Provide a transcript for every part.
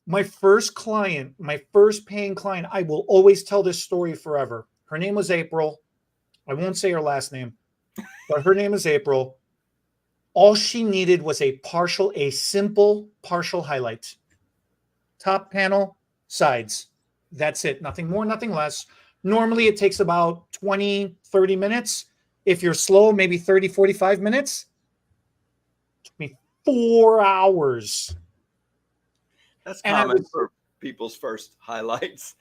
My first client, my first paying client, I will always tell this story forever. Her name was April. I won't say her last name, but her name is April. All she needed was a simple partial highlight. Top panel, sides. That's it. Nothing more, nothing less. Normally it takes about 20, 30 minutes. If you're slow, maybe 30, 45 minutes. It took me 4 hours. That's common for people's first highlights.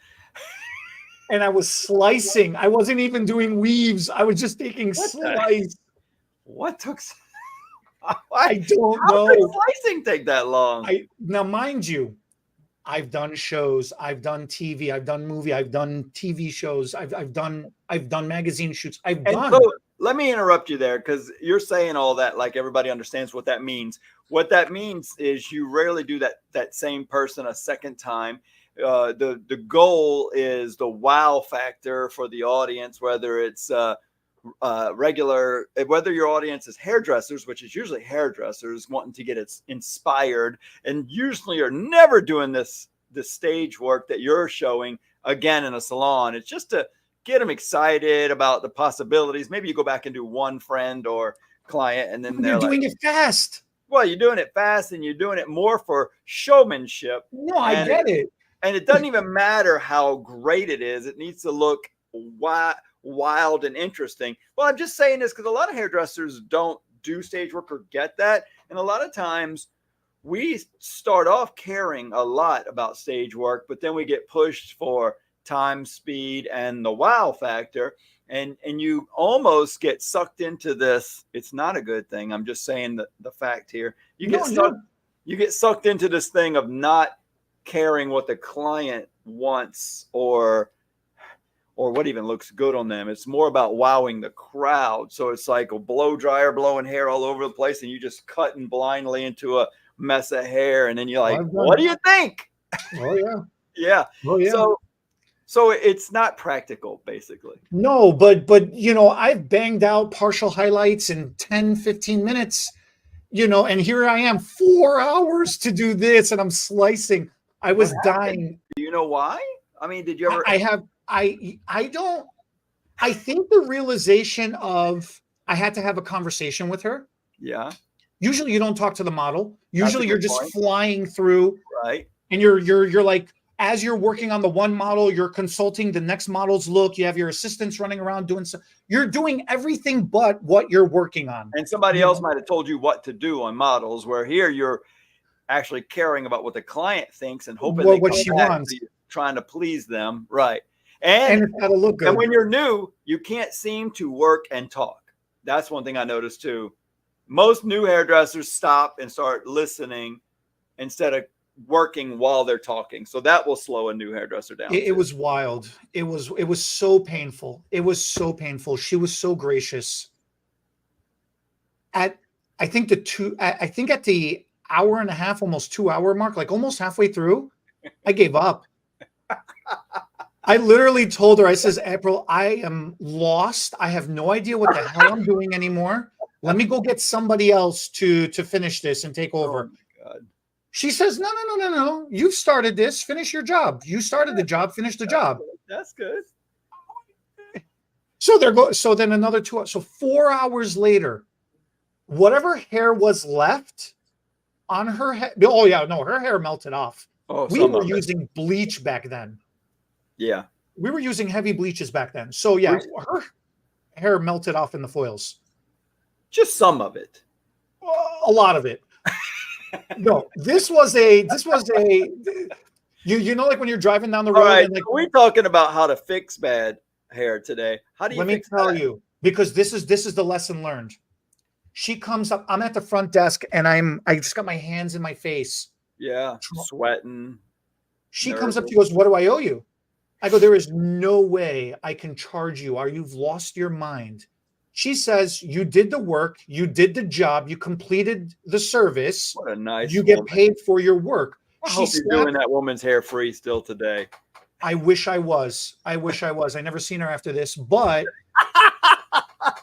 And I was slicing. I wasn't even doing weaves. I was just taking slice. What took? I don't know. How did slicing take that long? Now, mind you, I've done shows, I've done TV, I've done movie, I've done TV shows, I've done magazine shoots. So let me interrupt you there, because you're saying all that like everybody understands what that means. What that means is you rarely do that same person a second time. The goal is the wow factor for the audience, whether it's regular, whether your audience is hairdressers, which is usually hairdressers wanting to get it inspired, and usually are never doing the stage work that you're showing again in a salon. It's just to get them excited about the possibilities. Maybe you go back and do one friend or client, and then they're doing it fast. Well, you're doing it fast, and you're doing it more for showmanship. No, I get it. And it doesn't even matter how great it is. It needs to look wild and interesting. Well, I'm just saying this because a lot of hairdressers don't do stage work or get that. And a lot of times we start off caring a lot about stage work, but then we get pushed for time, speed, and the wow factor. And you almost get sucked into this. It's not a good thing. I'm just saying the fact here. You get sucked into this thing of not caring what the client wants or what even looks good on them. It's more about wowing the crowd. So it's like a blow dryer blowing hair all over the place, and you just cutting blindly into a mess of hair, and then you're like, what do you think? Oh yeah. Yeah. Oh yeah. So it's not practical, basically. No, but I've banged out partial highlights in 10, 15 minutes, and here I am 4 hours to do this, and I'm slicing. I was dying. Do you know why? I mean, did you ever? I think the realization of I had to have a conversation with her. Yeah. Usually you don't talk to the model. Usually you're just flying through. Right. And you're like, as you're working on the one model, you're consulting the next model's look. You have your assistants running around doing stuff. You're doing everything but what you're working on. And somebody else might have told you what to do on models, where here you're actually caring about what the client thinks and hoping what she wants, trying to please them. Right. And it's got to look good. And when you're new, you can't seem to work and talk. That's one thing I noticed too. Most new hairdressers stop and start listening instead of working while they're talking. So that will slow a new hairdresser down. It was wild. It was so painful. It was so painful. She was so gracious. I think at the hour and a half, almost 2 hour mark, like almost halfway through, I gave up. I literally told her, I says, April, I am lost. I have no idea what the hell I'm doing anymore. Let me go get somebody else to finish this and take over. Oh, God. She says, no. You've started this. Finish your job. You started the job. Finish the job. That's good. So then another 2 hours. So 4 hours later, whatever hair was left on her head. Oh yeah, no, her hair melted off. Oh, we were using bleach back then. Yeah. We were using heavy bleaches back then. So yeah, her hair melted off in the foils. Just some of it. A lot of it. No, this was a you know, like when you're driving down the road. All right, and like, we're talking about how to fix bad hair today. How do you? Let me tell you, because this is the lesson learned. She comes up. I'm at the front desk, and I just got my hands in my face. Yeah, sweating. She comes up. She goes, "What do I owe you?" I go, "There is no way I can charge you. You've lost your mind." She says, "You did the work. You did the job. You completed the service. What a nice You get paid for your work." I hope you're doing that woman's hair free still today. I wish I was. I never seen her after this, but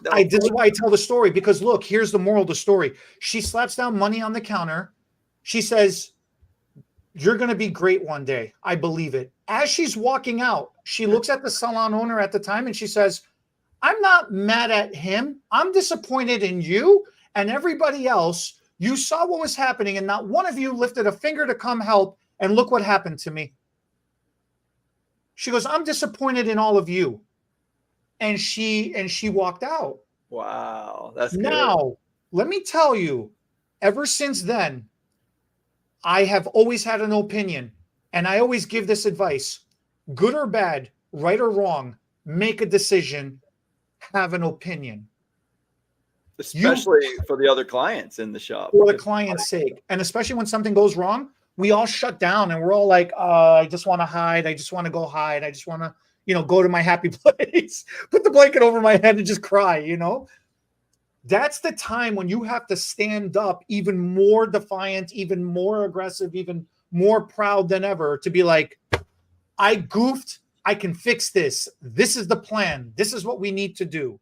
this is why I tell the story, because look, here's the moral of the story. She slaps down money on the counter. She says, You're going to be great one day. I believe it. As she's walking out, she looks at the salon owner at the time and she says, I'm not mad at him. I'm disappointed in you and everybody else. You saw what was happening and not one of you lifted a finger to come help. And look what happened to me. She goes, I'm disappointed in all of you. And she walked out. Wow. That's good. Now, let me tell you, ever since then, I have always had an opinion, and I always give this advice: good or bad, right or wrong, make a decision, have an opinion. Especially for the other clients in the shop. For the client's sake. And especially when something goes wrong, we all shut down and we're all like, I just want to hide. I just want to go hide. I just want to, go to my happy place, put the blanket over my head and just cry, That's the time when you have to stand up even more defiant, even more aggressive, even more proud than ever to be like, I goofed. I can fix this. This is the plan. This is what we need to do.